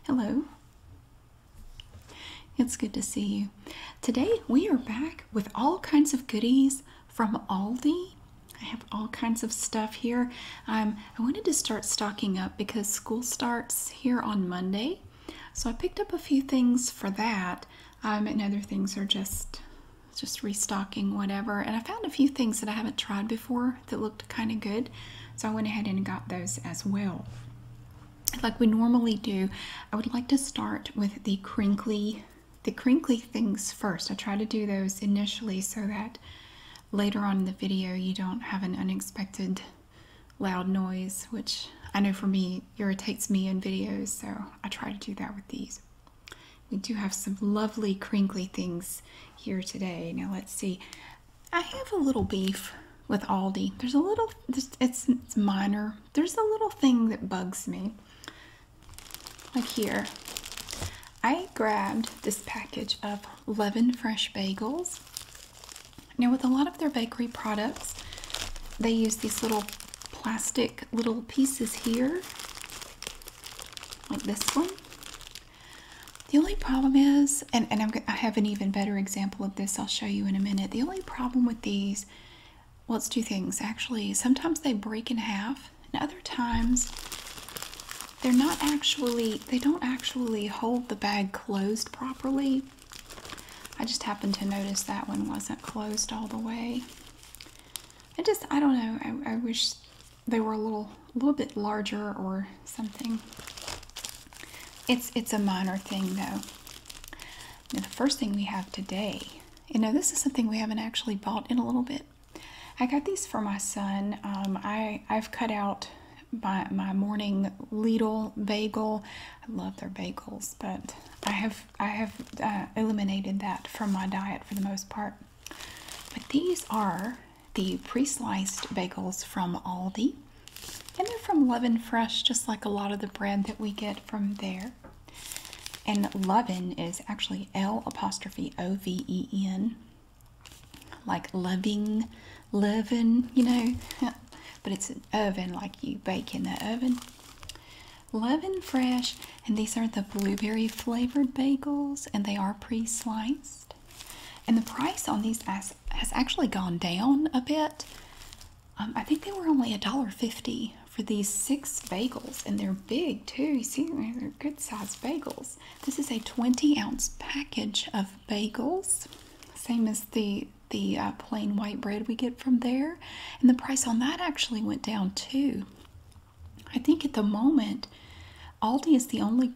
Hello. It's good to see you. Today we are back with all kinds of goodies from Aldi. I have all kinds of stuff here. I wanted to start stocking up because school starts here on Monday. So I picked up a few things for that. And other things are just restocking, whatever. And I found a few things that I haven't tried before that looked kind of good. So I went ahead and got those as well. Like we normally do, I would like to start with the crinkly things first. I try to do those initially so that later on in the video you don't have an unexpected loud noise, which I know for me irritates me in videos, so I try to do that with these. We do have some lovely crinkly things here today. Now let's see. I have a little beef with Aldi. There's a little, it's minor. There's a little thing that bugs me. Like here, I grabbed this package of 11 fresh bagels. Now with a lot of their bakery products, they use these little plastic little pieces here, like this one. The only problem is, and I have an even better example of this I'll show you in a minute. The only problem with these, well, it's two things actually. Sometimes they break in half, and other times they don't actually hold the bag closed properly. I just happened to notice that one wasn't closed all the way. I don't know. I wish they were a little bit larger or something. It's a minor thing though. Now, the first thing we have today, this is something we haven't actually bought in a little bit. I got these for my son. I've cut out my morning Lidl bagel. I love their bagels, but I have eliminated that from my diet for the most part. But these are the pre-sliced bagels from Aldi. And they're from Lovin' Fresh, just like a lot of the bread that we get from there. And Lovin' is actually L''OVEN, like loving, but it's an oven, like you bake in the oven. Lovin' Fresh, and these are the blueberry flavored bagels, and they are pre-sliced. And the price on these has actually gone down a bit. I think they were only $1.50 for these 6 bagels, and they're big too. You see, they're good sized bagels. This is a 20-ounce package of bagels, same as the plain white bread we get from there, and the price on that actually went down too. I think at the moment Aldi is the only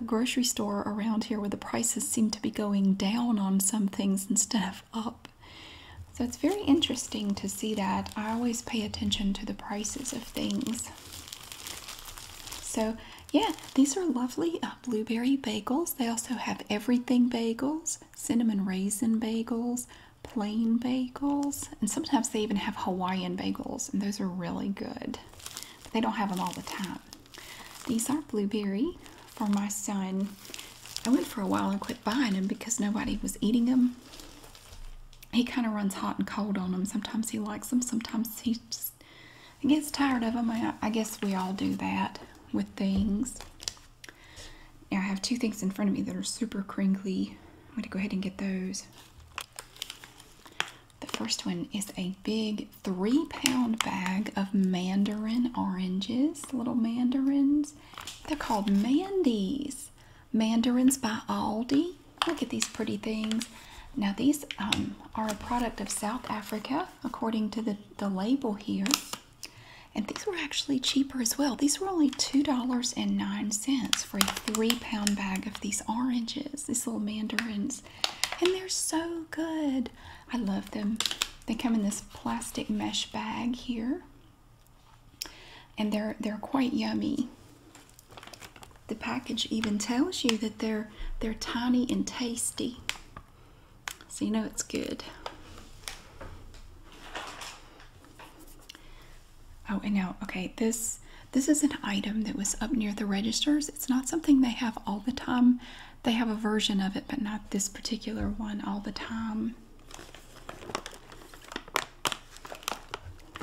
grocery store around here where the prices seem to be going down on some things instead of up. So it's very interesting to see that. I always pay attention to the prices of things. So yeah, these are lovely blueberry bagels. They also have everything bagels, cinnamon raisin bagels, plain bagels, and sometimes they even have Hawaiian bagels, and those are really good. But they don't have them all the time. These are blueberry for my son. I went for a while and quit buying them because nobody was eating them. He kind of runs hot and cold on them. Sometimes he likes them, sometimes he gets tired of them. I guess we all do that with things. Now I have 2 things in front of me that are super crinkly. I'm going to go ahead and get those. The first one is a big 3-pound bag of Mandarin Oranges, little mandarins. They're called Mandy's. Mandarins by Aldi. Look at these pretty things. Now these are a product of South Africa, according to the label here. And these were actually cheaper as well. These were only $2.09 for a 3-pound bag of these oranges, these little mandarins. And they're so good. I love them. They come in this plastic mesh bag here. And they're quite yummy. The package even tells you that they're tiny and tasty. So you know it's good. Oh, and now, okay, this is an item that was up near the registers. It's not something they have all the time. They have a version of it, but not this particular one all the time.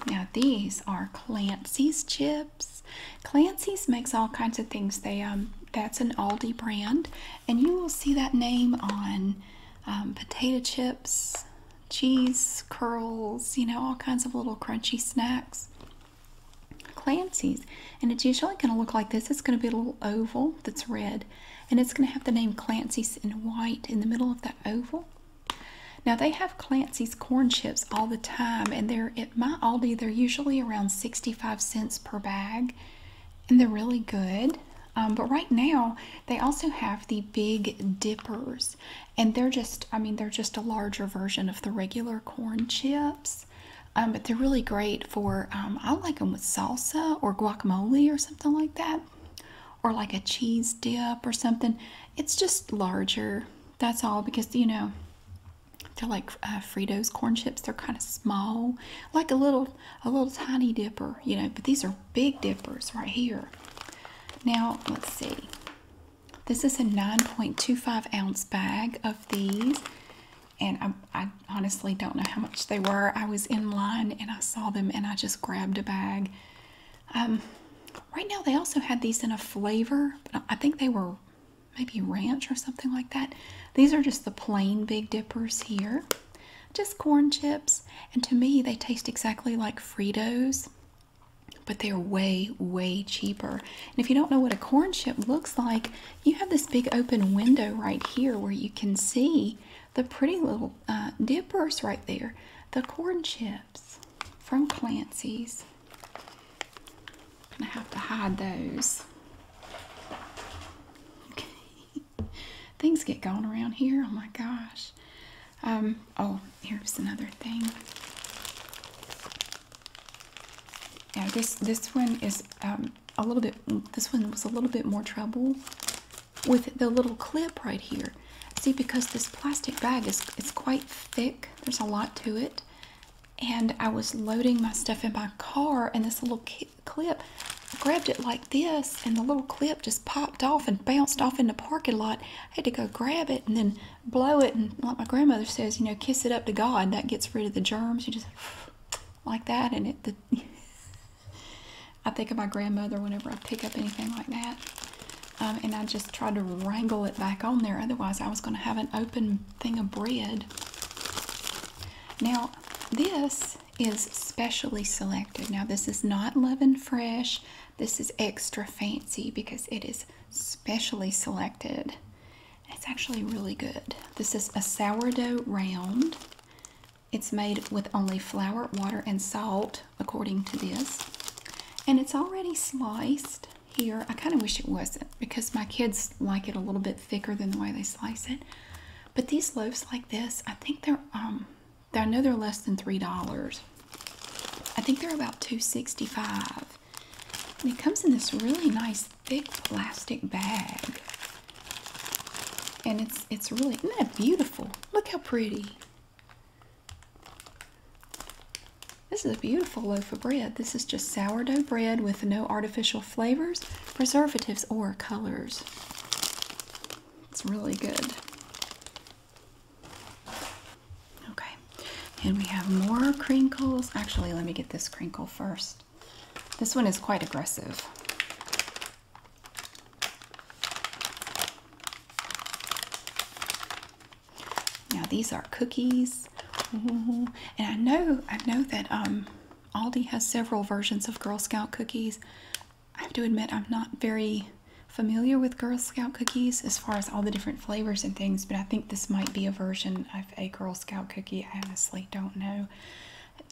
Now these are Clancy's chips. Clancy's makes all kinds of things. That's an Aldi brand, and you will see that name on potato chips, cheese curls, all kinds of little crunchy snacks. Clancy's, and it's usually going to look like this. It's going to be a little oval that's red, and it's going to have the name Clancy's in white in the middle of that oval. Now they have Clancy's corn chips all the time, and they're at my Aldi. They're usually around 65 cents per bag, and they're really good. But right now they also have the big dippers, and they're just a larger version of the regular corn chips. But they're really great for, I like them with salsa or guacamole or something like that, or like a cheese dip or something. It's just larger, that's all, because they're like Fritos corn chips. They're kind of small, like a little tiny dipper, but these are big dippers right here. Now let's see, this is a 9.25 ounce bag of these, and I honestly don't know how much they were. I was in line and I saw them and I just grabbed a bag. Right now they also had these in a flavor, but I think they were maybe ranch or something like that. These are just the plain Big Dippers here, just corn chips, and to me they taste exactly like Fritos, but they're way, way cheaper. And if you don't know what a corn chip looks like, you have this big open window right here where you can see the pretty little dippers right there, the corn chips from Clancy's. I'm gonna have to hide those. Things get going around here. Oh my gosh. Oh, here's another thing. Yeah, this one is a little bit. This one was a little bit more trouble with the little clip right here. See, because this plastic bag is quite thick. There's a lot to it, and I was loading my stuff in my car, and this little clip, I grabbed it like this, and the little clip just popped off and bounced off in the parking lot. I had to go grab it and then blow it, and like my grandmother says, kiss it up to God. That gets rid of the germs. You just like that, and I think of my grandmother whenever I pick up anything like that. And I just tried to wrangle it back on there. Otherwise, I was going to have an open thing of bread. Now, this is specially selected. Now, this is not Love and Fresh. This is extra fancy because it is specially selected. It's actually really good. This is a sourdough round. It's made with only flour, water, and salt, according to this. And it's already sliced here. I kind of wish it wasn't, because my kids like it a little bit thicker than the way they slice it. But these loaves like this, I think I know they're less than $3. I think they're about $2.65. And it comes in this really nice thick plastic bag. And it's really, isn't that beautiful? Look how pretty. This is a beautiful loaf of bread. This is just sourdough bread with no artificial flavors, preservatives, or colors. It's really good. Okay, and we have more crinkles. Actually, let me get this crinkle first. This one is quite aggressive. Now these are cookies. Ooh. And I know that Aldi has several versions of Girl Scout cookies. I have to admit I'm not very familiar with Girl Scout cookies as far as all the different flavors and things, but I think this might be a version of a Girl Scout cookie. I honestly don't know.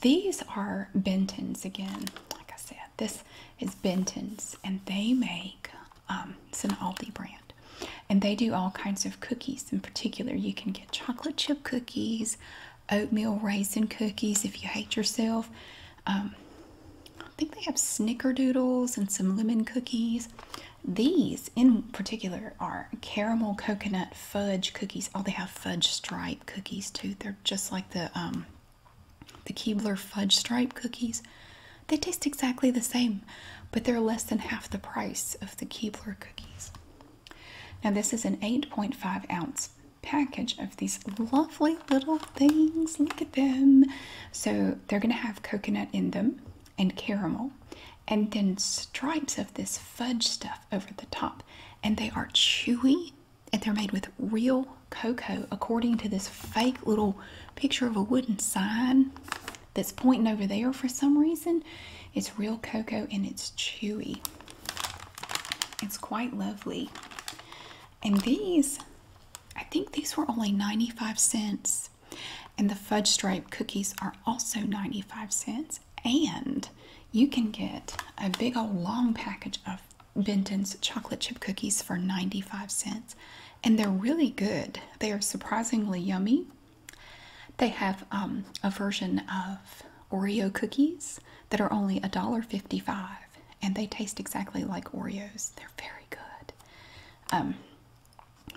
These are Benton's again. Like I said, this is Benton's, and they make it's an Aldi brand. And they do all kinds of cookies. In particular, you can get chocolate chip cookies, oatmeal raisin cookies if you hate yourself. I think they have snickerdoodles and some lemon cookies. These in particular are caramel coconut fudge cookies. Oh, they have fudge stripe cookies too. They're just like the Keebler fudge stripe cookies. They taste exactly the same, but they're less than half the price of the Keebler cookies. Now this is an 8.5 ounce package of these lovely little things. Look at them. So they're going to have coconut in them and caramel, and then stripes of this fudge stuff over the top. And they are chewy, and they're made with real cocoa, according to this fake little picture of a wooden sign that's pointing over there for some reason. It's real cocoa and it's chewy. It's quite lovely. And these, I think these were only 95 cents. And the fudge stripe cookies are also 95 cents. And you can get a big old long package of Benton's chocolate chip cookies for 95 cents. And they're really good. They are surprisingly yummy. They have a version of Oreo cookies that are only $1.55. And they taste exactly like Oreos. They're very good.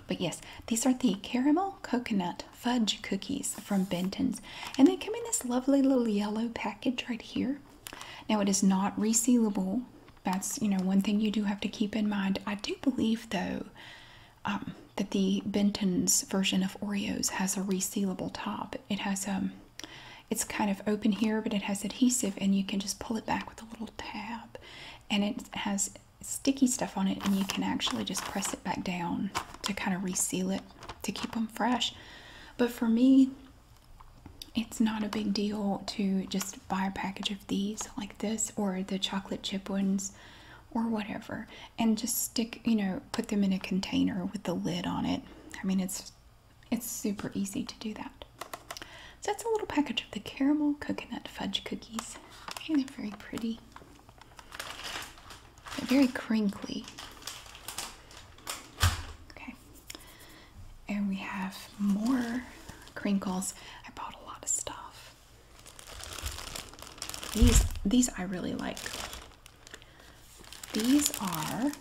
But yes, these are the caramel coconut fudge cookies from Benton's. And they come in this lovely little yellow package right here. Now, it is not resealable. That's, one thing you do have to keep in mind. I do believe, though, that the Benton's version of Oreos has a resealable top. It has, it's kind of open here, but it has adhesive, and you can just pull it back with a little tab. And it has sticky stuff on it, and you can actually just press it back down to kind of reseal it to keep them fresh. But for me, it's not a big deal to just buy a package of these like this, or the chocolate chip ones, or whatever, and just stick, put them in a container with the lid on it. I mean, it's super easy to do that. So that's a little package of the caramel coconut fudge cookies. And they're very pretty. They're very crinkly. Okay. And we have more crinkles. I bought a lot of stuff. These I really like. These are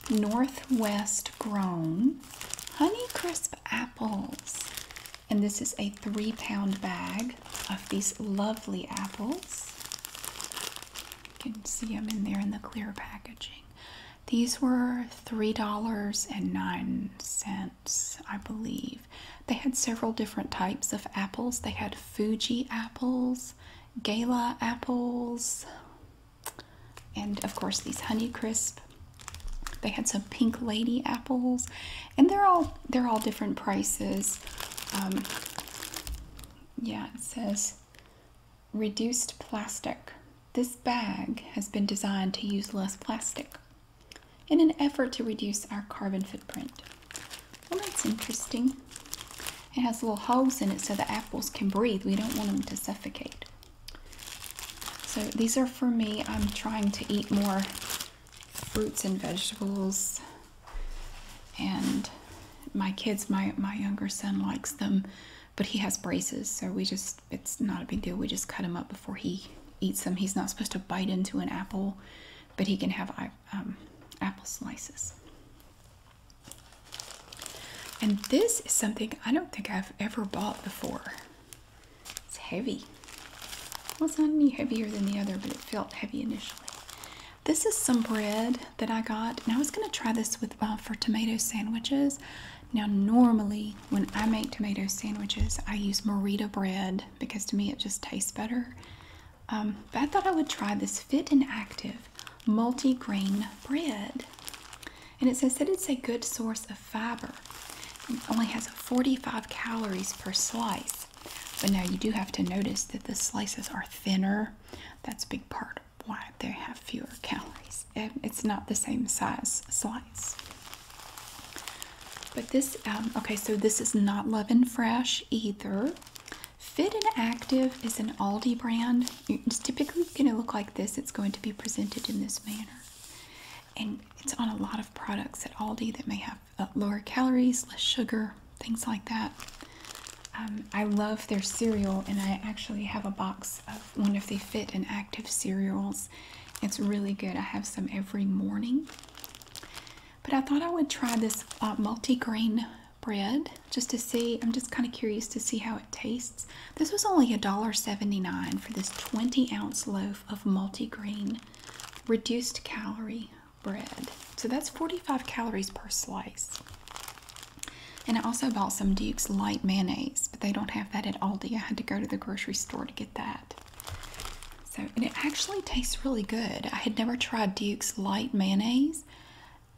Northwest grown Honeycrisp apples. And this is a 3-pound bag of these lovely apples. You can see them in there in the clear packaging. These were $3.09, I believe. They had several different types of apples. They had Fuji apples, Gala apples, and of course these Honeycrisp. They had some Pink Lady apples, and they're all different prices. Yeah, it says reduced plastic. This bag has been designed to use less plastic in an effort to reduce our carbon footprint. Well, that's interesting. It has little holes in it so the apples can breathe. We don't want them to suffocate. So these are for me. I'm trying to eat more fruits and vegetables, and my kids, my younger son likes them, but he has braces, so it's not a big deal. We just cut him up before he eats them. He's not supposed to bite into an apple, but he can have apple slices. And this is something I don't think I've ever bought before. It's heavy. Well, it's not any heavier than the other, but it felt heavy initially. This is some bread that I got, and I was going to try this with for tomato sandwiches. Now, normally when I make tomato sandwiches, I use Merita bread because to me it just tastes better. But I thought I would try this Fit and Active multi-grain bread. And it says that it's a good source of fiber. It only has 45 calories per slice. But now you do have to notice that the slices are thinner. That's a big part of why they have fewer calories. It's not the same size slice. But this, okay, so this is not Love and Fresh either. Fit and Active is an Aldi brand. It's typically going to look like this. It's going to be presented in this manner. And it's on a lot of products at Aldi that may have lower calories, less sugar, things like that. I love their cereal, and I actually have a box of one of the Fit and Active cereals. It's really good. I have some every morning. But I thought I would try this multi-grain bread just to see. I'm just kind of curious to see how it tastes. This was only $1.79 for this 20-ounce loaf of multi-grain reduced calorie bread. So that's 45 calories per slice. And I also bought some Duke's light mayonnaise, but they don't have that at Aldi. I had to go to the grocery store to get that. So, and it actually tastes really good. I had never tried Duke's light mayonnaise.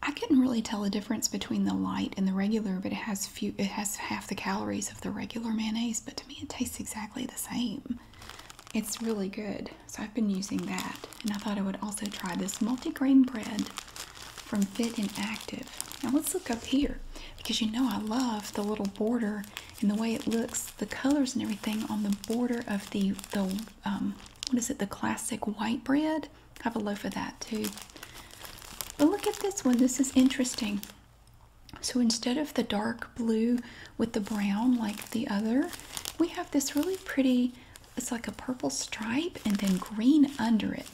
I couldn't really tell the difference between the light and the regular, but it has half the calories of the regular mayonnaise, but to me it tastes exactly the same. It's really good. So I've been using that. And I thought I would also try this multigrain bread from Fit and Active. Now let's look up here, because you know I love the little border and the way it looks, the colors and everything on the border of the what is it, the classic white bread. I have a loaf of that too. But look at this one. This is interesting. So instead of the dark blue with the brown like the other, we have this really pretty, it's like a purple stripe and then green under it.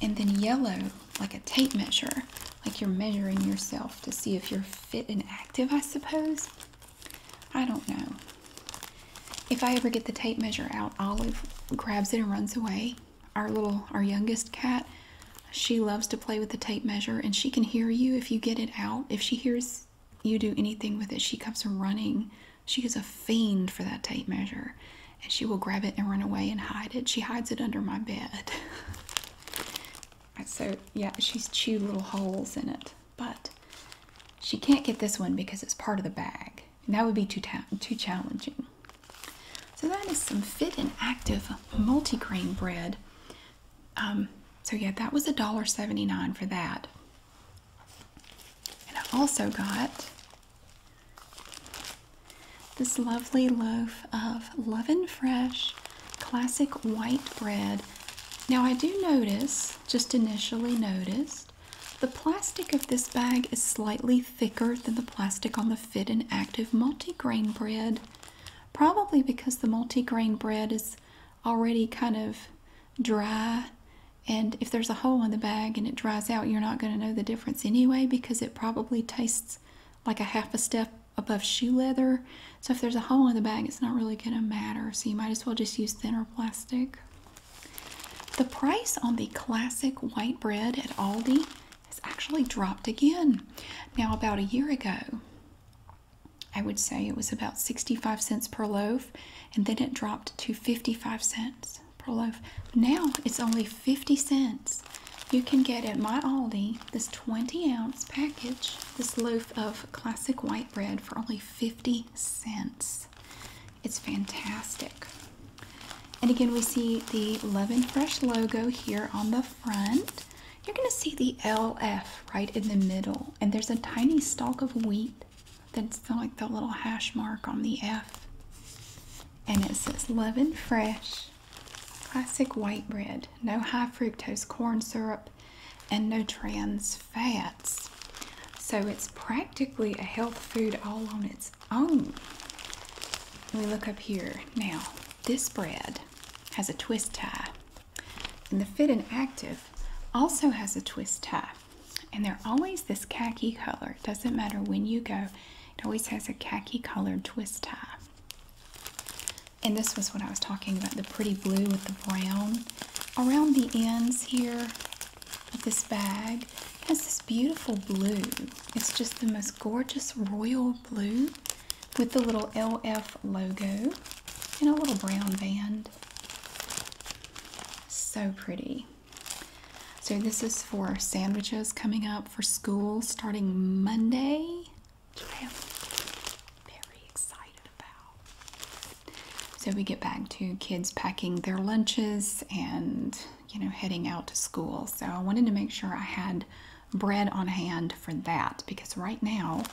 And then yellow, like a tape measure, like you're measuring yourself to see if you're fit and active, I suppose. I don't know. If I ever get the tape measure out, Olive grabs it and runs away. Our youngest cat, she loves to play with the tape measure, and she can hear you if you get it out. If she hears you do anything with it, she comes running. She is a fiend for that tape measure, and she will grab it and run away and hide it. She hides it under my bed. So yeah, she's chewed little holes in it, but she can't get this one because it's part of the bag, and that would be too challenging. So that is some Fit and Active multigrain bread. So yeah, that was $1.79 for that. And I also got this lovely loaf of Love and Fresh classic white bread. Now I do notice, just initially noticed, the plastic of this bag is slightly thicker than the plastic on the Fit and Active multigrain bread. Probably because the multigrain bread is already kind of dry, and if there's a hole in the bag and it dries out, you're not going to know the difference anyway, because it probably tastes like a half a step above shoe leather. So if there's a hole in the bag, it's not really going to matter. So you might as well just use thinner plastic. The price on the classic white bread at Aldi has actually dropped again. Now, about a year ago, I would say it was about 65 cents per loaf, and then it dropped to 55 cents per loaf. Now it's only 50 cents. You can get at my Aldi this 20-ounce package, this loaf of classic white bread, for only 50 cents. It's fantastic. And again, we see the Love and Fresh logo here on the front. You're going to see the LF right in the middle, and there's a tiny stalk of wheat that's like the little hash mark on the F. And it says Love and Fresh classic white bread, no high fructose corn syrup, and no trans fats. So it's practically a health food all on its own. We look up here. Now, this bread has a twist tie, and the Fit and Active also has a twist tie, and they're always this khaki color. It doesn't matter when you go, it always has a khaki colored twist tie. And this was what I was talking about, the pretty blue with the brown. Around the ends here of this bag, it has this beautiful blue. It's just the most gorgeous royal blue with the little LF logo and a little brown band. So pretty. So this is for sandwiches coming up for school starting Monday, which I am very excited about. So we get back to kids packing their lunches and, you know, heading out to school. So I wanted to make sure I had bread on hand for that, because right now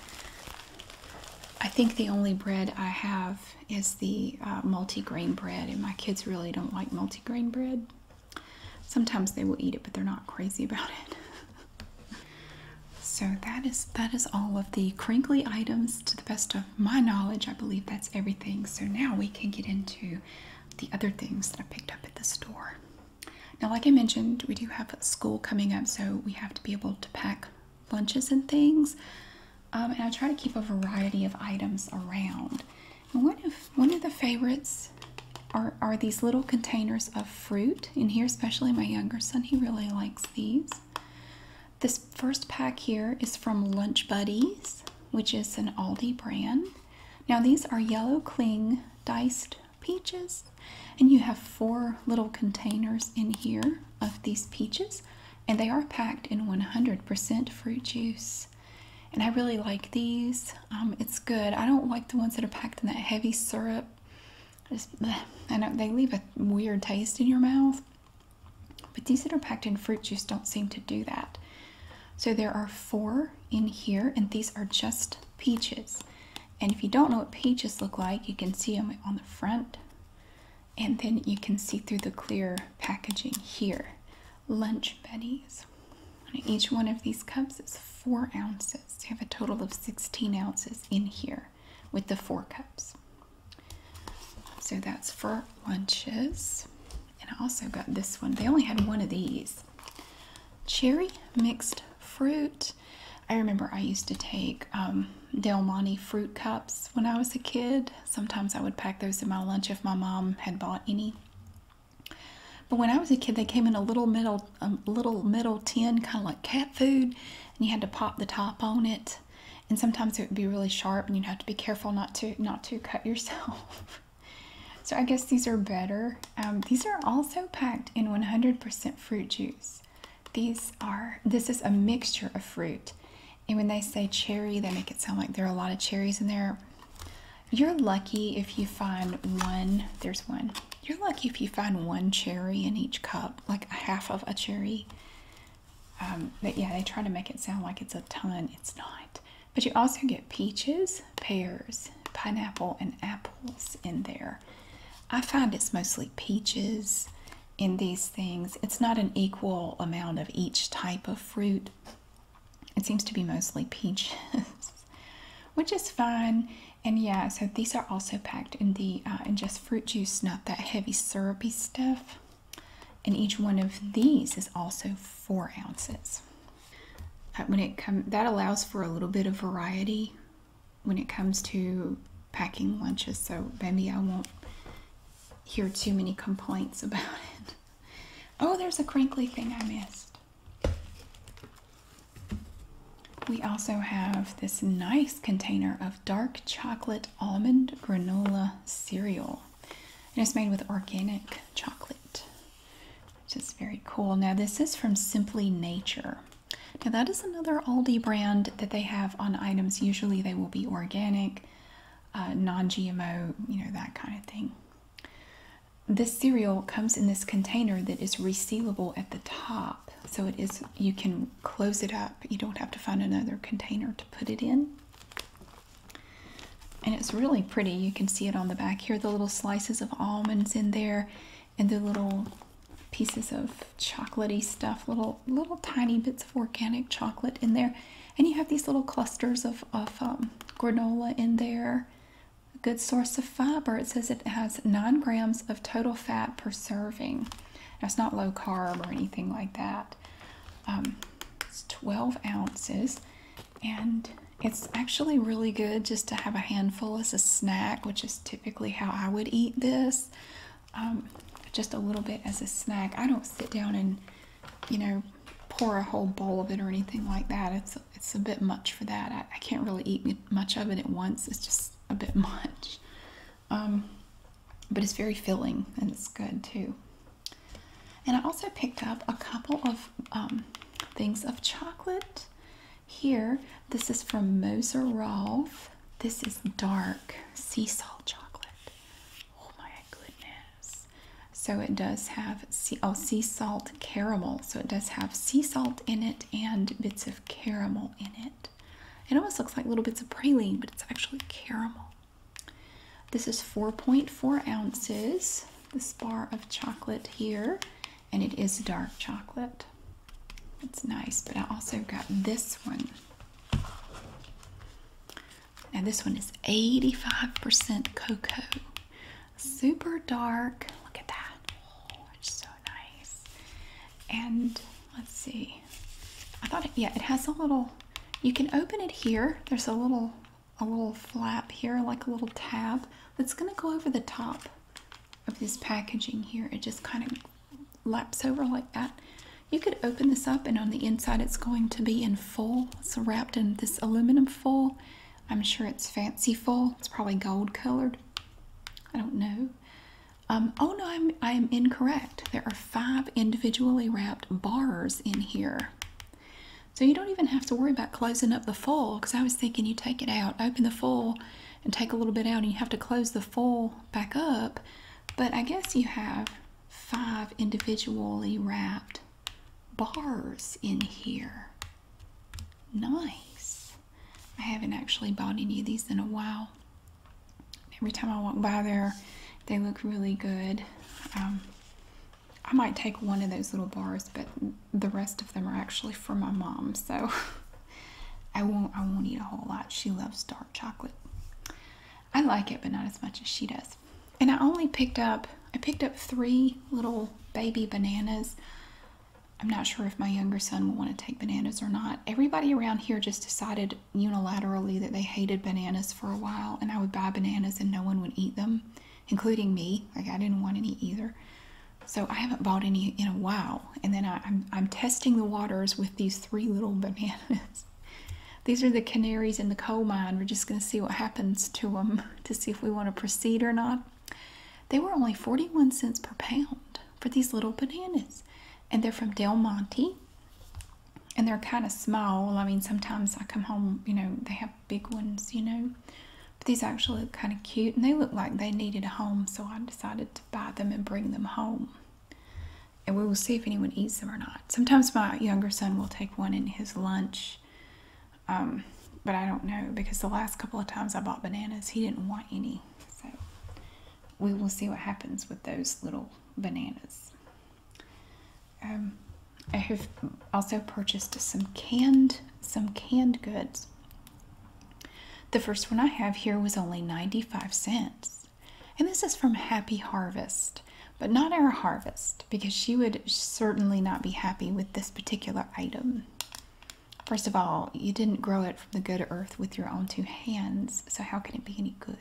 I think the only bread I have is the multigrain bread, and my kids really don't like multigrain bread. Sometimes they will eat it, but they're not crazy about it. So that is all of the crinkly items. To the best of my knowledge, I believe that's everything. So now we can get into the other things that I picked up at the store. Now, like I mentioned, we do have school coming up, so we have to be able to pack lunches and things. And I try to keep a variety of items around. And one of the favorites are these little containers of fruit. In here, especially my younger son, he really likes these. This first pack here is from Lunch Buddies, which is an Aldi brand. Now these are yellow cling diced peaches. And you have 4 little containers in here of these peaches, and they are packed in 100% fruit juice. And I really like these. It's good. I don't like the ones that are packed in that heavy syrup. I know they leave a weird taste in your mouth, but these that are packed in fruit juice don't seem to do that. So there are 4 in here, and these are just peaches. And if you don't know what peaches look like, you can see them on the front, and then you can see through the clear packaging here. Lunch Bunnies. And each one of these cups is 4 ounces. You have a total of 16 ounces in here with the 4 cups. So that's for lunches. And I also got this one. They only had one of these. Cherry mixed fruit. I remember I used to take Del Monte fruit cups when I was a kid. Sometimes I would pack those in my lunch if my mom had bought any. But when I was a kid, they came in a little metal tin, kind of like cat food, and you had to pop the top on it. And sometimes it would be really sharp, and you'd have to be careful not to cut yourself. So I guess these are better. These are also packed in 100% fruit juice. This is a mixture of fruit. And when they say cherry, they make it sound like there are a lot of cherries in there. You're lucky if you find one. There's one. You're lucky if you find one cherry in each cup, like half of a cherry. But yeah, they try to make it sound like it's a ton. It's not. But you also get peaches, pears, pineapple, and apples in there. I find it's mostly peaches in these things. It's not an equal amount of each type of fruit. It seems to be mostly peaches, which is fine. And yeah, so these are also packed in in just fruit juice, not that heavy syrupy stuff. And each one of these is also 4 ounces. That allows for a little bit of variety when it comes to packing lunches. So maybe I won't hear too many complaints about it. Oh, there's a crinkly thing I missed. We also have this nice container of dark chocolate almond granola cereal. And it's made with organic chocolate, which is very cool. Now this is from Simply Nature. Now that is another Aldi brand that they have on items. Usually they will be organic, non-GMO, that kind of thing. This cereal comes in this container that is resealable at the top. So you can close it up. You don't have to find another container to put it in. And it's really pretty. You can see it on the back here, the little slices of almonds in there, and the little pieces of chocolatey stuff, little tiny bits of organic chocolate in there. And you have these little clusters of granola in there. A good source of fiber. It says it has 9 grams of total fat per serving. It's not low carb or anything like that. It's 12 ounces, and it's actually really good just to have a handful as a snack, which is typically how I would eat this. Just a little bit as a snack. I don't sit down and, pour a whole bowl of it or anything like that. It's a bit much for that. I can't really eat much of it at once. It's just a bit much. But it's very filling, and it's good too. And I also picked up a couple of things of chocolate here. This is from Moser Rolf. This is dark sea salt chocolate. Oh my goodness. So it does have sea salt caramel. So it does have sea salt in it and bits of caramel in it. It almost looks like little bits of praline, but it's actually caramel. This is 4.4 ounces, this bar of chocolate here. And it is dark chocolate. It's nice, but I also got this one. Now this one is 85% cocoa. Super dark. Look at that. Oh, it's so nice. And let's see. It has a little, you can open it here. There's a little flap here, like a little tab that's gonna go over the top of this packaging here. It just kind of laps over like that. You could open this up, and on the inside it's going to be in full. It's wrapped in this aluminum foil. I'm sure it's fancy foil. It's probably gold colored. I don't know. Oh no, I'm incorrect. There are 5 individually wrapped bars in here. So you don't even have to worry about closing up the foil, because I was thinking you take it out, open the foil, and take a little bit out, and you have to close the foil back up. But I guess you have 5 individually wrapped bars in here. Nice. I haven't actually bought any of these in a while. Every time I walk by there, they look really good. I might take one of those little bars, but the rest of them are actually for my mom, so I won't eat a whole lot. She loves dark chocolate. I like it, but not as much as she does. And I picked up 3 little baby bananas. I'm not sure if my younger son will want to take bananas or not. Everybody around here just decided unilaterally that they hated bananas for a while, and I would buy bananas and no one would eat them, including me. Like, I didn't want any either. So I haven't bought any in a while. And then I'm testing the waters with these 3 little bananas. These are the canaries in the coal mine. We're just going to see what happens to them to see if we want to proceed or not. They were only 41 cents per pound for these little bananas. And they're from Del Monte. And they're kind of small. I mean, sometimes I come home, they have big ones, But these actually look kind of cute. And they look like they needed a home. So I decided to buy them and bring them home. And we will see if anyone eats them or not. Sometimes my younger son will take one in his lunch. But I don't know, because the last couple of times I bought bananas, he didn't want any. So we will see what happens with those little bananas. I have also purchased some canned goods. The first one I have here was only 95 cents. And this is from Happy Harvest, but not our Harvest, because she would certainly not be happy with this particular item. First of all, you didn't grow it from the good earth with your own 2 hands, so how can it be any good?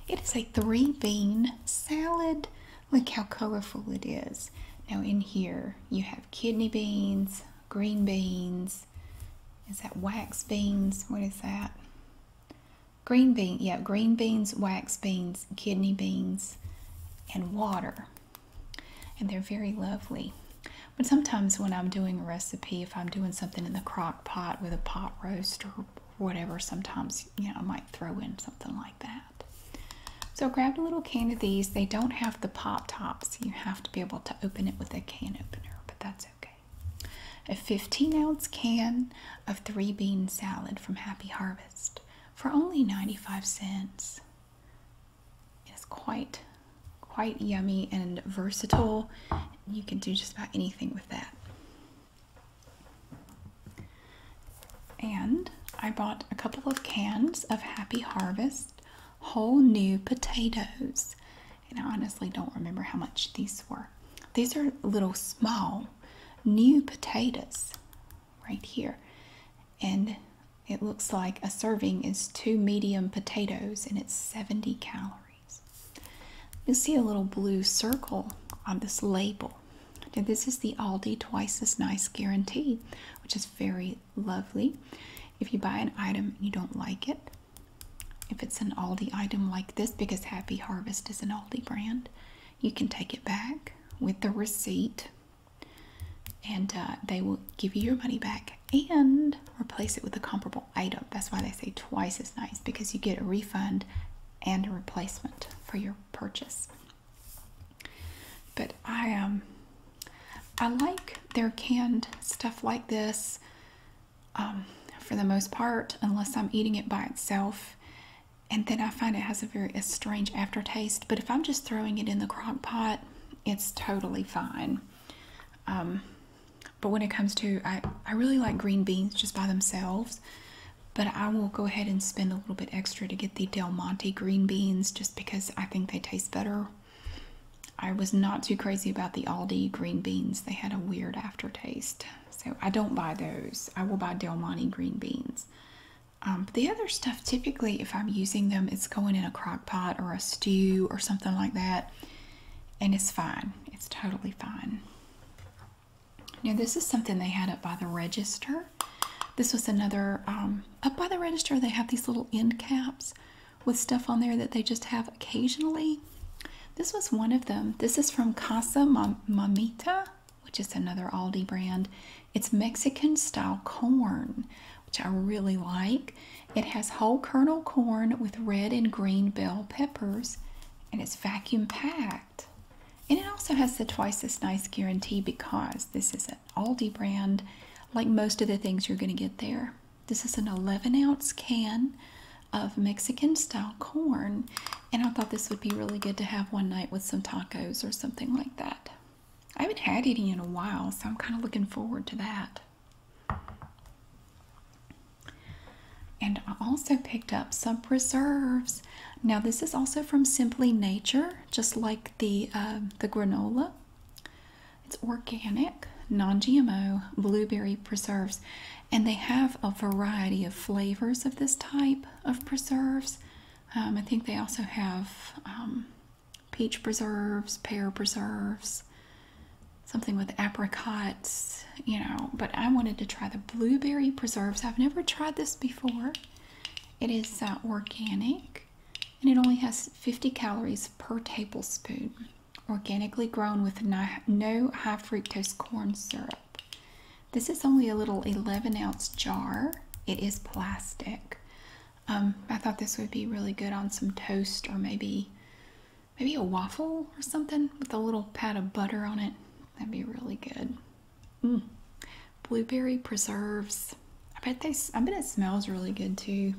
It is a 3-bean salad. Look how colorful it is. Now in here, you have kidney beans, green beans. Is that wax beans? What is that? Green beans, wax beans, kidney beans, and water. And they're very lovely. But sometimes when I'm doing a recipe, if I'm doing something in the crock pot with a pot roast or whatever, sometimes, I might throw in something like that. So I grabbed a little can of these. They don't have the pop tops. You have to be able to open it with a can opener, but that's okay. A 15-ounce can of 3-bean salad from Happy Harvest for only 95 cents. It's quite yummy and versatile. You can do just about anything with that. And I bought a couple of cans of Happy Harvest whole new potatoes. And I honestly don't remember how much these were. These are little small new potatoes right here. And it looks like a serving is 2 medium potatoes and it's 70 calories. You'll see a little blue circle on this label. Now this is the Aldi Twice as Nice guarantee, which is very lovely. If you buy an item and you don't like it, if it's an Aldi item like this, because Happy Harvest is an Aldi brand, you can take it back with the receipt and they will give you your money back and replace it with a comparable item. That's why they say twice as nice, because you get a refund and a replacement for your purchase. But I like their canned stuff like this for the most part, unless I'm eating it by itself. And then I find it has a strange aftertaste. But if I'm just throwing it in the crock pot, it's totally fine. But when it comes to, I really like green beans just by themselves. But I will go ahead and spend a little bit extra to get the Del Monte green beans, just because I think they taste better. I was not too crazy about the Aldi green beans. They had a weird aftertaste. So I don't buy those. I will buy Del Monte green beans. But the other stuff, typically, if I'm using them, it's going in a crock pot or a stew or something like that. And it's fine. It's totally fine. Now, this is something they had up by the register. This was another, up by the register, they have these little end caps with stuff on there that they just have occasionally. This was one of them. This is from Casa Mamita, which is another Aldi brand. It's Mexican style corn, which I really like. It has whole kernel corn with red and green bell peppers, and it's vacuum packed. And it also has the twice as nice guarantee because this is an Aldi brand, like most of the things you're going to get there. This is an 11-ounce can of Mexican style corn, and I thought this would be really good to have one night with some tacos or something like that. I haven't had any in a while, so I'm kind of looking forward to that. And I also picked up some preserves. Now this is also from Simply Nature, just like the granola. It's organic, non-GMO blueberry preserves, and they have a variety of flavors of this type of preserves. I think they also have peach preserves, pear preserves, something with apricots, you know, but I wanted to try the blueberry preserves. I've never tried this before. It is organic, and it only has 50 calories per tablespoon. Organically grown with no high fructose corn syrup. This is only a little 11-ounce jar. It is plastic. I thought this would be really good on some toast or maybe a waffle or something with a little pat of butter on it. That'd be really good. Blueberry preserves. I bet it smells really good too.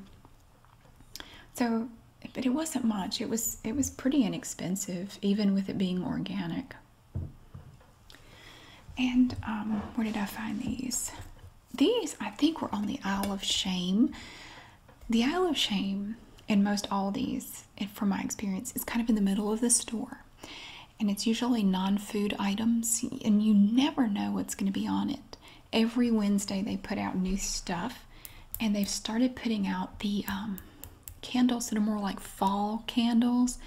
So, but it wasn't much. It was pretty inexpensive, even with it being organic. And where did I find these? These I think were on the Isle of Shame. The Isle of Shame in most Aldis, from my experience, is kind of in the middle of the store. And it's usually non-food items, and you never know what's going to be on it. Every Wednesday they put out new stuff, and they've started putting out the candles that are more like fall candles,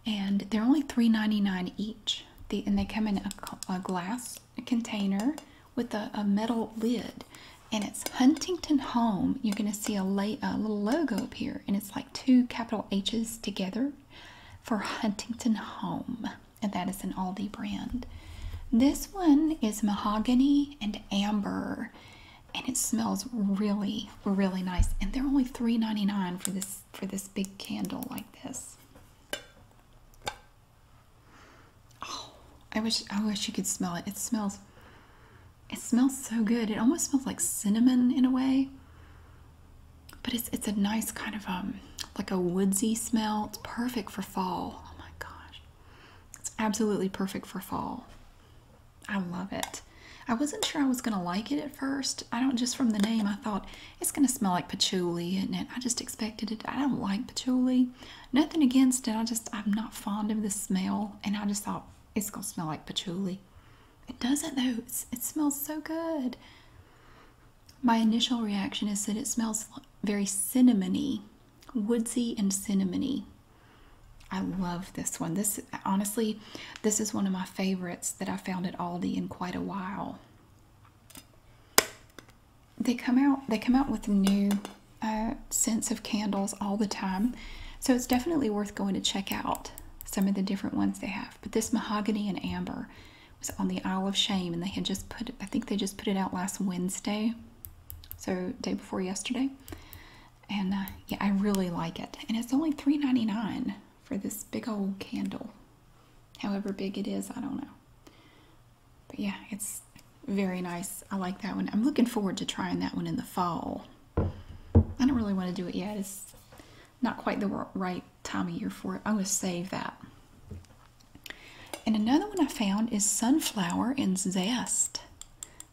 and they're only $3.99 each. And they come in a glass container with a metal lid, and it's Huntington Home. You're going to see a little logo up here, and it's like 2 capital H's together for Huntington Home. And that is an Aldi brand. This one is mahogany and amber, and it smells really, really nice. And they're only $3.99 for this big candle like this. Oh, I wish you could smell it. It smells so good. It almost smells like cinnamon in a way, but it's a nice kind of like a woodsy smell. It's perfect for fall. Absolutely perfect for fall. I love it. I wasn't sure I was going to like it at first. Just from the name, I thought it's going to smell like patchouli, isn't it? I just expected it. I don't like patchouli. Nothing against it. I'm not fond of the smell, and I just thought it's going to smell like patchouli. It doesn't though. It smells so good. My initial reaction is that it smells very cinnamony, woodsy and cinnamony. I love this one. Honestly, this is one of my favorites that I found at Aldi in quite a while. They come out with new scents of candles all the time, so it's definitely worth going to check out some of the different ones they have. But this mahogany and amber was on the Isle of Shame, and they had just put it. I think they just put it out last Wednesday, so day before yesterday. And yeah, I really like it, and it's only $3.99. for this big old candle. However big it is, I don't know. But yeah, it's very nice. I like that one. I'm looking forward to trying that one in the fall. I don't really want to do it yet. It's not quite the right time of year for it. I'm going to save that. And another one I found is Sunflower and Zest.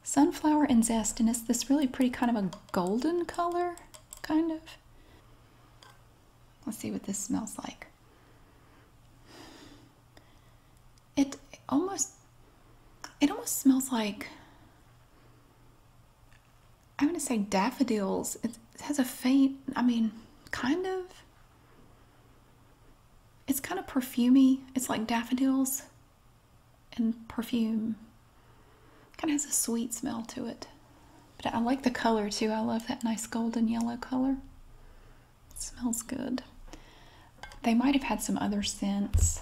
Sunflower and Zest, and it's this really pretty kind of a golden color, kind of. Let's see what this smells like. It almost smells like, I'm going to say daffodils. It has a faint, kind of. It's kind of perfumey. It's like daffodils and perfume. Kind of has a sweet smell to it. But I like the color too. I love that nice golden yellow color. It smells good. They might have had some other scents.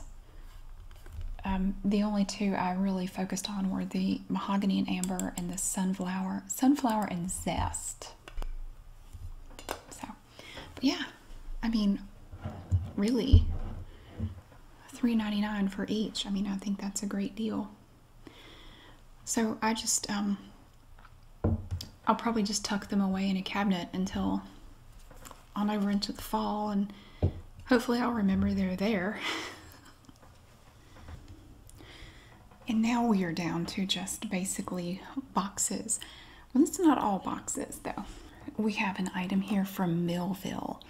The only two I really focused on were the mahogany and amber and the sunflower and zest. So, but yeah, I mean, really, $3.99 for each. I mean, I think that's a great deal. So I just, I'll probably just tuck them away in a cabinet until on over into the fall, and hopefully I'll remember they're there. And now we are down to just basically boxes. Well, it's not all boxes though. We have an item here from Millville.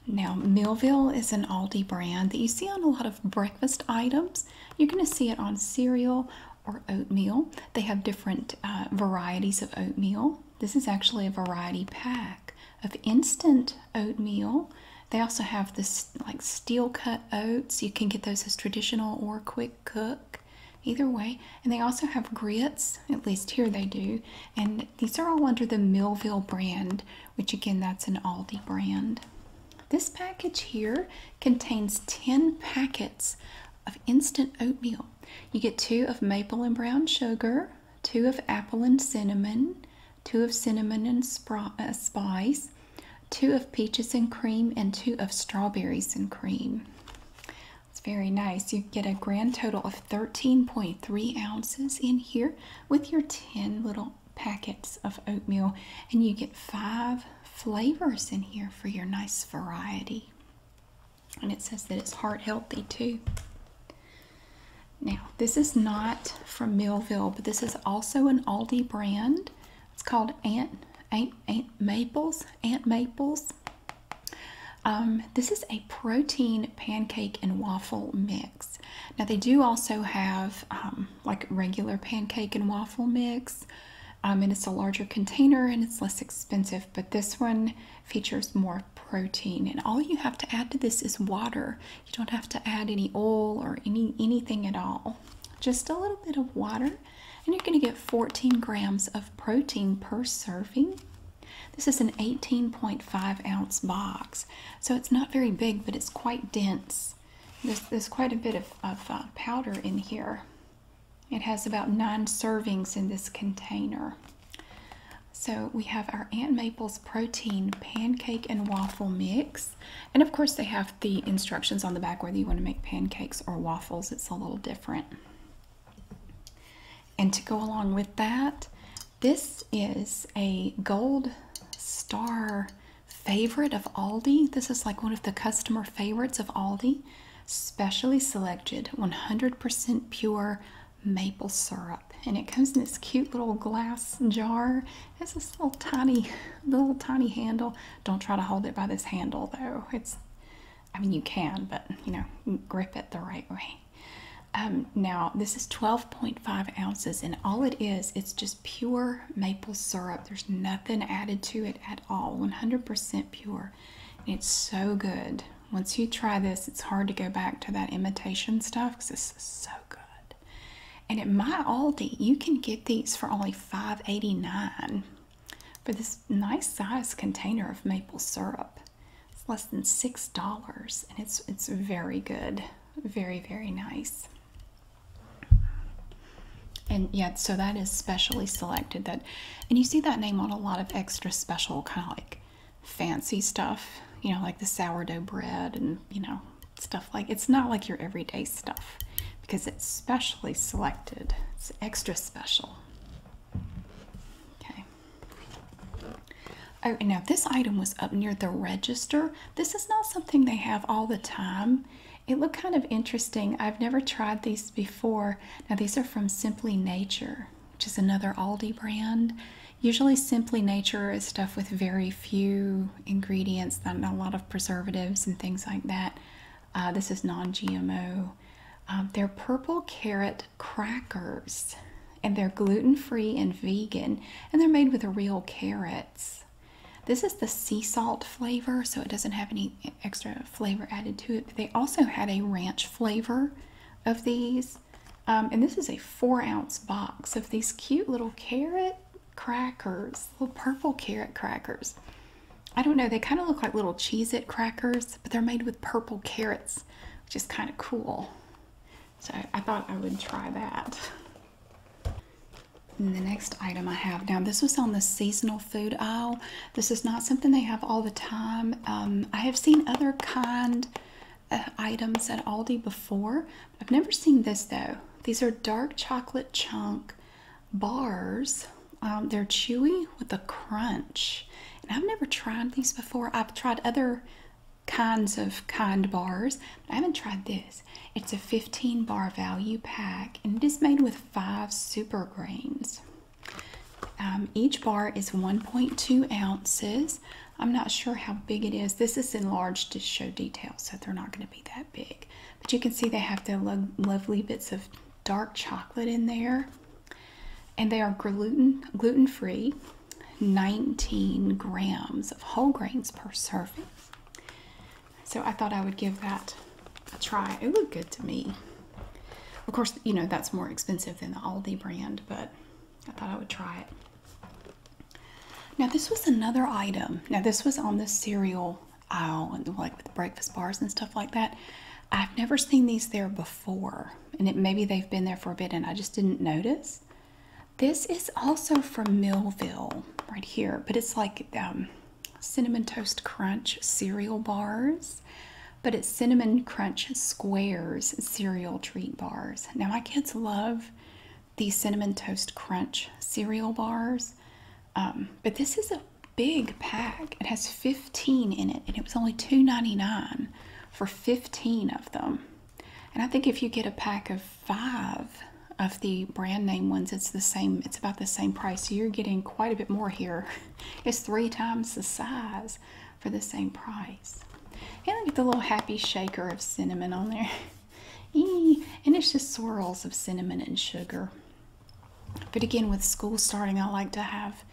Now, Millville is an Aldi brand that you see on a lot of breakfast items. You're going to see it on cereal or oatmeal. They have different varieties of oatmeal. This is actually a variety pack of instant oatmeal. They also have this like steel cut oats. You can get those as traditional or quick cook. Either way. And they also have grits, at least here they do. And these are all under the Millville brand, which again, that's an Aldi brand. This package here contains 10 packets of instant oatmeal. You get 2 of maple and brown sugar, 2 of apple and cinnamon, 2 of cinnamon and spice, 2 of peaches and cream, and 2 of strawberries and cream. Very nice. You get a grand total of 13.3 ounces in here with your 10 little packets of oatmeal, and you get 5 flavors in here for your nice variety. And it says that it's heart healthy too. Now, this is not from Millville, but this is also an Aldi brand. It's called Aunt Maples. This is a protein pancake and waffle mix. Now they do also have like regular pancake and waffle mix, and it's a larger container and it's less expensive, but this one features more protein, and all you have to add to this is water. You don't have to add any oil or anything at all. Just a little bit of water, and you're going to get 14 grams of protein per serving. This is an 18.5 ounce box, so it's not very big, but it's quite dense. There's quite a bit of powder in here. It has about 9 servings in this container. So we have our Aunt Maple's protein pancake and waffle mix. And of course they have the instructions on the back whether you want to make pancakes or waffles. It's a little different. And to go along with that, this is a gold star favorite of Aldi. This is like one of the customer favorites of Aldi. Specially selected 100% pure maple syrup. And it comes in this cute little glass jar. It has this little tiny handle. Don't try to hold it by this handle though. I mean you can, but you know, grip it the right way. Now this is 12.5 ounces, and all it is, it's just pure maple syrup. There's nothing added to it at all. 100% pure. And it's so good. Once you try this, it's hard to go back to that imitation stuff because this is so good. And at my Aldi, you can get these for only $5.89 for this nice size container of maple syrup. It's less than $6, and it's very good. Very, very nice. And yeah, so that is specially selected. And you see that name on a lot of extra special kind of like fancy stuff, you know, like the sourdough bread and, you know, stuff like, it's not like your everyday stuff because it's specially selected. It's extra special. Okay. Oh, and now this item was up near the register. This is not something they have all the time. It looked kind of interesting. I've never tried these before. Now these are from Simply Nature, which is another Aldi brand. Usually Simply Nature is stuff with very few ingredients, not a lot of preservatives and things like that. This is non-GMO. They're purple carrot crackers, and they're gluten-free and vegan, and they're made with real carrots. This is the sea salt flavor, so it doesn't have any extra flavor added to it. But they also had a ranch flavor of these. And this is a 4-ounce box of these cute little carrot crackers, little purple carrot crackers. I don't know, they kind of look like little Cheez-It crackers, but they're made with purple carrots, which is kind of cool. So I thought I would try that. And the next item I have, now this was on the seasonal food aisle. This is not something they have all the time. I have seen other kind items at Aldi before. I've never seen this though. These are dark chocolate chunk bars. They're chewy with a crunch. And I've never tried these before. I've tried other kinds of kind bars. But I haven't tried this. It's a 15 bar value pack and it is made with 5 super grains. Each bar is 1.2 ounces. I'm not sure how big it is. This is enlarged to show details, so they're not going to be that big. But you can see they have the lovely bits of dark chocolate in there. And they are gluten-free, 19 grams of whole grains per serving. So I thought I would give that a try. It looked good to me. Of course, you know, that's more expensive than the Aldi brand, but I thought I would try it. Now this was another item. Now this was on the cereal aisle, and like with the breakfast bars and stuff like that. I've never seen these there before, and maybe they've been there for a bit and I just didn't notice. This is also from Millville right here, but it's like Cinnamon Toast Crunch cereal bars, but it's Cinnamon Crunch Squares cereal treat bars. Now my kids love these Cinnamon Toast Crunch cereal bars, but this is a big pack. It has 15 in it, and it was only $2.99 for 15 of them. And I think if you get a pack of 5 of the brand name ones, it's the same. It's about the same price. So you're getting quite a bit more here. It's 3 times the size for the same price. And look at the little happy shaker of cinnamon on there. And it's just swirls of cinnamon and sugar. But again, with school starting, I like to have,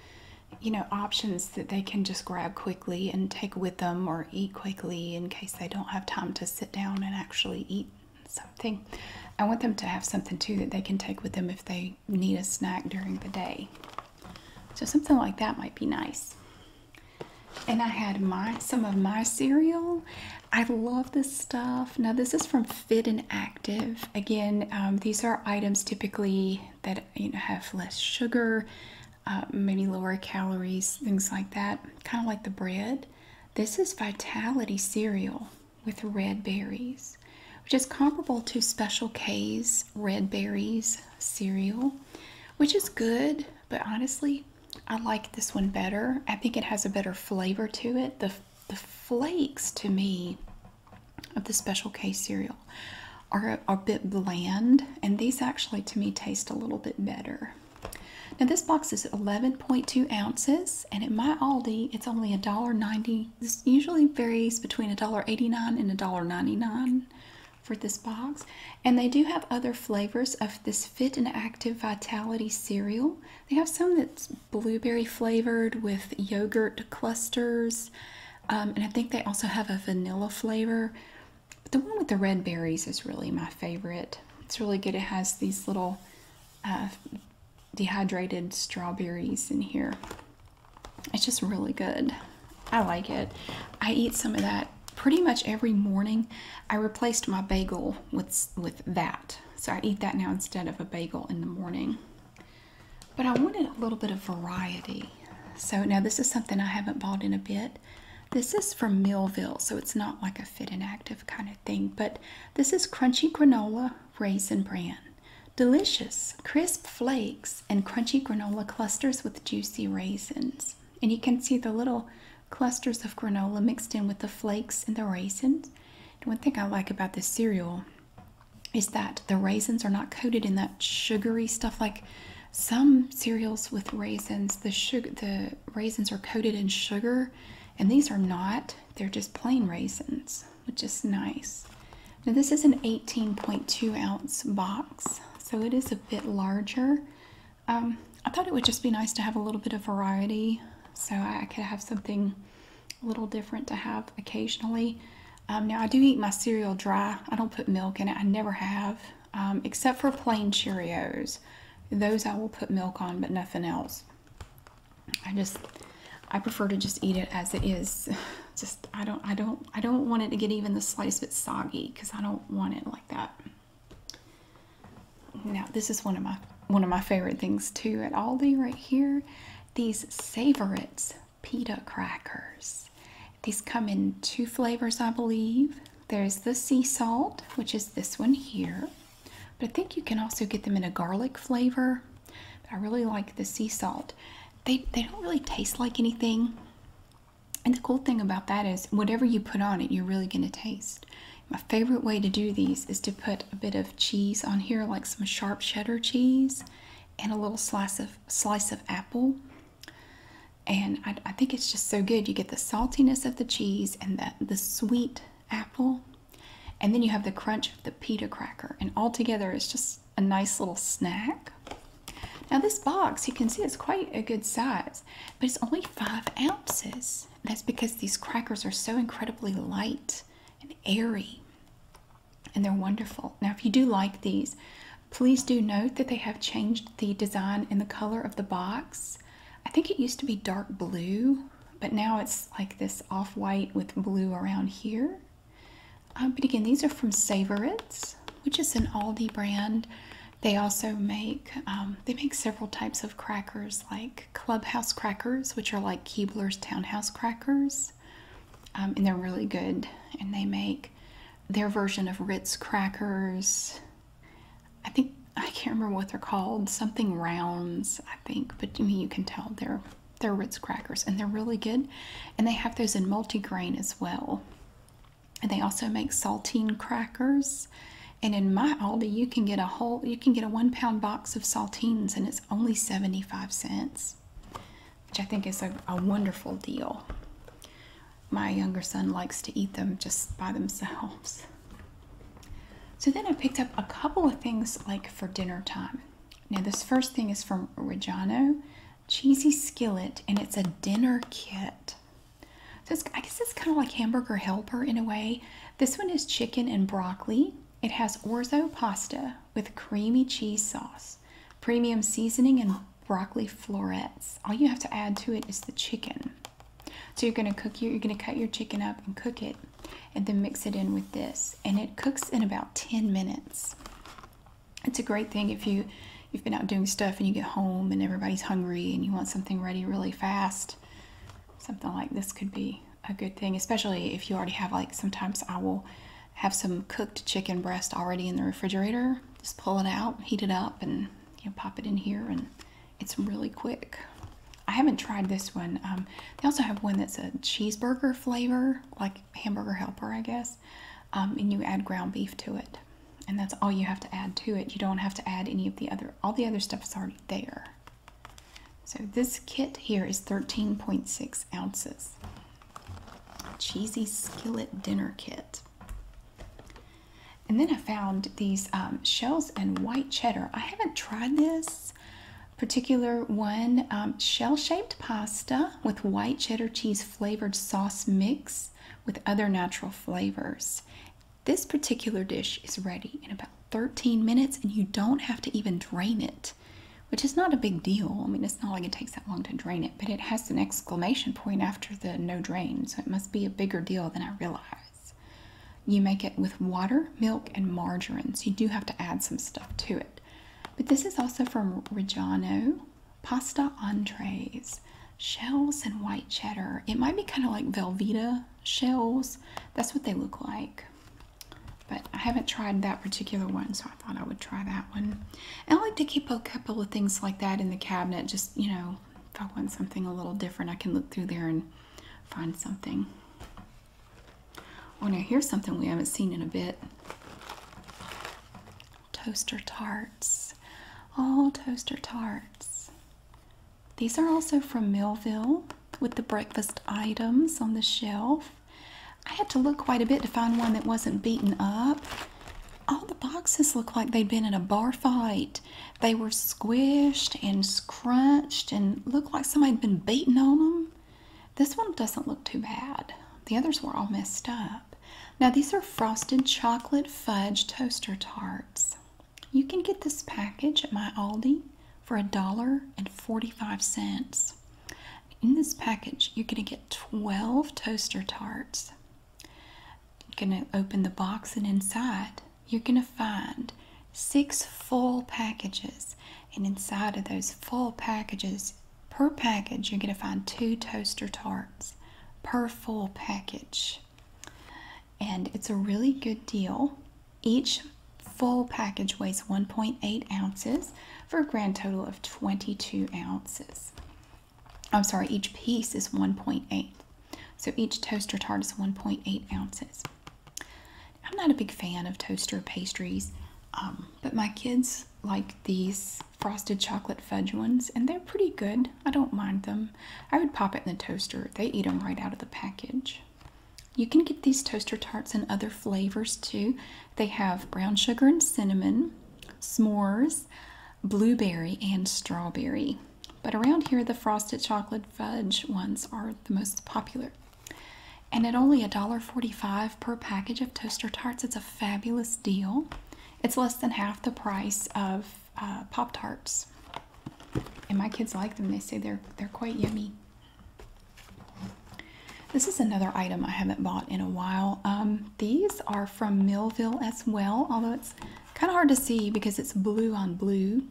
you know, options that they can just grab quickly and take with them or eat quickly in case they don't have time to sit down and actually eat something. I want them to have something too that they can take with them if they need a snack during the day. So something like that might be nice. And I had some of my cereal. I love this stuff. Now this is from Fit and Active. Again, these are items typically that, you know, have less sugar, maybe lower calories, things like that. Kind of like the bread. This is Vitality cereal with red berries, which is comparable to Special K's Red Berries cereal, which is good, but honestly, I like this one better. I think it has a better flavor to it. The flakes, to me, of the Special K cereal are a bit bland, and these actually, to me, taste a little bit better. Now, this box is 11.2 ounces, and at my Aldi, it's only $1.90. This usually varies between $1.89 and $1.99 for this box. And they do have other flavors of this Fit and Active Vitality cereal. They have some that's blueberry flavored with yogurt clusters, and I think they also have a vanilla flavor. But the one with the red berries is really my favorite. It's really good. It has these little dehydrated strawberries in here. It's just really good. I like it. I eat some of that pretty much every morning. I replaced my bagel with that. So I eat that now instead of a bagel in the morning. But I wanted a little bit of variety. So now this is something I haven't bought in a bit. This is from Millville, so it's not like a Fit and Active kind of thing. But this is Crunchy Granola Raisin Bran. Delicious, crisp flakes and crunchy granola clusters with juicy raisins. And you can see the little clusters of granola mixed in with the flakes and the raisins. And one thing I like about this cereal is that the raisins are not coated in that sugary stuff. Like some cereals with raisins, the raisins are coated in sugar, and these are not. They're just plain raisins, which is nice. Now this is an 18.2 ounce box, so it is a bit larger. I thought it would just be nice to have a little bit of variety, so I could have something a little different to have occasionally. Now I do eat my cereal dry. I don't put milk in it. I never have, except for plain Cheerios. Those I will put milk on, but nothing else. I prefer to just eat it as it is. I don't want it to get even the slightest bit soggy, because I don't want it like that. Now this is one of my favorite things too at Aldi right here. These Savorites Pita crackers. These come in 2 flavors, I believe. There's the sea salt, which is this one here. But I think you can also get them in a garlic flavor. But I really like the sea salt. They don't really taste like anything. And the cool thing about that is whatever you put on it, you're really going to taste. My favorite way to do these is to put a bit of cheese on here, like some sharp cheddar cheese, and a little slice of apple. And I think it's just so good. You get the saltiness of the cheese and the sweet apple, and then you have the crunch of the pita cracker, and all together it's just a nice little snack. Now this box, you can see it's quite a good size, but it's only 5 ounces. That's because these crackers are so incredibly light and airy, and they're wonderful. Now if you do like these, please do note that they have changed the design and the color of the box. I think it used to be dark blue, but now it's like this off-white with blue around here. But again, these are from Savorites, which is an Aldi brand. They also make several types of crackers, like Clubhouse crackers, which are like Keebler's Townhouse crackers, and they're really good. And they make their version of Ritz crackers. I can't remember what they're called, something rounds, I think, but I mean, you can tell they're Ritz crackers, and they're really good. And they have those in multigrain as well. And they also make saltine crackers. And in my Aldi, you can get a 1-pound box of saltines, and it's only 75 cents, which I think is a wonderful deal. My younger son likes to eat them just by themselves. So then I picked up a couple of things like for dinner time. Now this first thing is from Reggiano, cheesy skillet, and it's a dinner kit. So I guess it's kind of like Hamburger Helper in a way. This one is chicken and broccoli. It has orzo pasta with creamy cheese sauce, premium seasoning, and broccoli florets. All you have to add to it is the chicken. So you're going to cut your chicken up and cook it, and then mix it in with this, and it cooks in about 10 minutes. It's a great thing if you've been out doing stuff and you get home and everybody's hungry and you want something ready really fast. Something like this could be a good thing, especially if you already have, like, sometimes I will have some cooked chicken breast already in the refrigerator. Just pull it out, heat it up, and pop it in here, and it's really quick. I haven't tried this one. They also have one that's a cheeseburger flavor, like Hamburger Helper, I guess. And you add ground beef to it, and that's all you have to add to it. You don't have to add any of all the other stuff is already there. So this kit here is 13.6 ounces. Cheesy skillet dinner kit. And then I found these shells and white cheddar. I haven't tried this particular one. Shell-shaped pasta with white cheddar cheese flavored sauce mix with other natural flavors. This particular dish is ready in about 13 minutes, and you don't have to even drain it, which is not a big deal. I mean, it's not like it takes that long to drain it, but it has an exclamation point after the no drain, so it must be a bigger deal than I realized. You make it with water, milk, and margarine, so you do have to add some stuff to it. But this is also from Reggiano. Pasta entrees, shells and white cheddar. It might be kind of like Velveeta shells. That's what they look like. But I haven't tried that particular one, so I thought I would try that one. And I like to keep a couple of things like that in the cabinet. Just, if I want something a little different, I can look through there and find something. Oh, now here's something we haven't seen in a bit. Toaster tarts. Oh, toaster tarts. These are also from Millville with the breakfast items on the shelf. I had to look quite a bit to find one that wasn't beaten up. All the boxes look like they'd been in a bar fight. They were squished and crunched and looked like somebody'd been beating on them. This one doesn't look too bad. The others were all messed up. Now these are frosted chocolate fudge toaster tarts. You can get this package at my Aldi for $1.45. In this package, you're going to get 12 toaster tarts. You're going to open the box, and inside you're going to find 6 full packages. And inside of those full packages, per package, you're going to find 2 toaster tarts per full package. And it's a really good deal. Each full package weighs 1.8 ounces for a grand total of 22 ounces. I'm sorry, each piece is 1.8. So each toaster tart is 1.8 ounces. I'm not a big fan of toaster pastries, but my kids like these frosted chocolate fudge ones, and they're pretty good. I don't mind them. I would pop it in the toaster. They eat them right out of the package. You can get these toaster tarts in other flavors too. They have brown sugar and cinnamon, s'mores, blueberry, and strawberry. But around here, the frosted chocolate fudge ones are the most popular. And at only $1.45 per package of toaster tarts, it's a fabulous deal. It's less than half the price of Pop-Tarts. And my kids like them. They say they're quite yummy. This is another item I haven't bought in a while. These are from Millville as well, although it's kind of hard to see because it's blue on blue.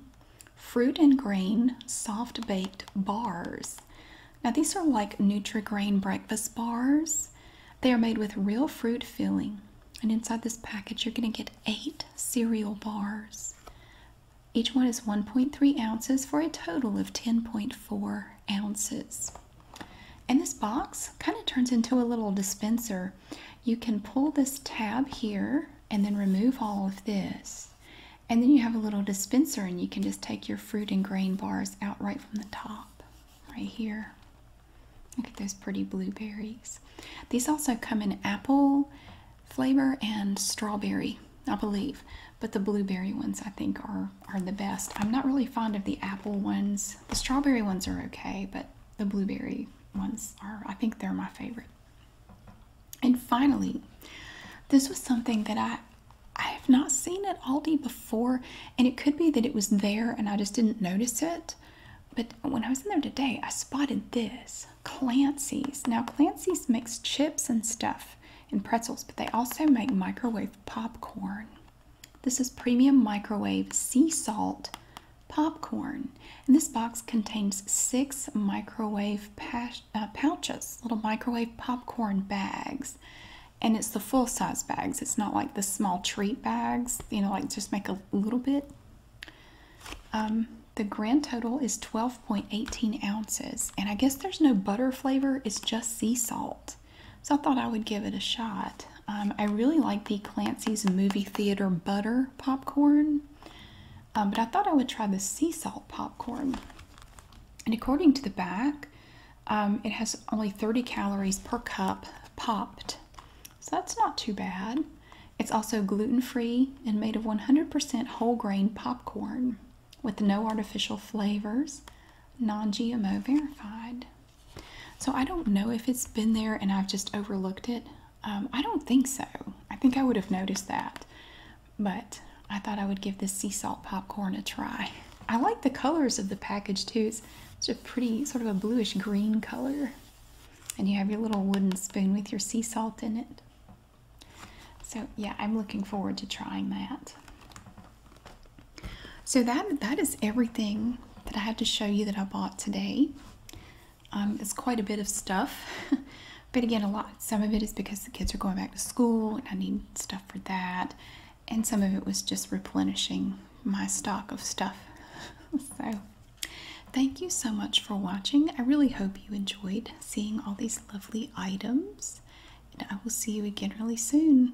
Fruit and grain soft baked bars. Now these are like Nutri-Grain breakfast bars. They are made with real fruit filling. And inside this package you're going to get 8 cereal bars. Each one is 1.3 ounces for a total of 10.4 ounces. And this box kind of turns into a little dispenser. You can pull this tab here and then remove all of this. And then you have a little dispenser and you can just take your fruit and grain bars out right from the top. Right here. Look at those pretty blueberries. These also come in apple flavor and strawberry, I believe. But the blueberry ones I think are the best. I'm not really fond of the apple ones. The strawberry ones are okay, but the blueberry ones I think they're my favorite. And finally, this was something that I have not seen at Aldi before, and it could be that it was there and I just didn't notice it. But when I was in there today, I spotted this, Clancy's. Now Clancy's makes chips and stuff and pretzels, but they also make microwave popcorn. This is premium microwave sea salt popcorn. And this box contains 6 microwave pouches, little microwave popcorn bags. And it's the full-size bags. It's not like the small treat bags, you know, like just make a little bit. The grand total is 12.18 ounces. And I guess there's no butter flavor. It's just sea salt. So I thought I would give it a shot. I really like the Clancy's movie theater butter popcorn. But I thought I would try the sea salt popcorn. And according to the back, it has only 30 calories per cup popped. So that's not too bad. It's also gluten-free and made of 100% whole grain popcorn with no artificial flavors, non-GMO verified. So I don't know if it's been there and I've just overlooked it. I don't think so. I think I would have noticed that. But I thought I would give this sea salt popcorn a try. I like the colors of the package too. It's a pretty sort of a bluish green color. And you have your little wooden spoon with your sea salt in it. So yeah, I'm looking forward to trying that. So that is everything that I had to show you that I bought today. It's quite a bit of stuff. But again, some of it is because the kids are going back to school and I need stuff for that. And some of it was just replenishing my stock of stuff. So thank you so much for watching. I really hope you enjoyed seeing all these lovely items. And I will see you again really soon.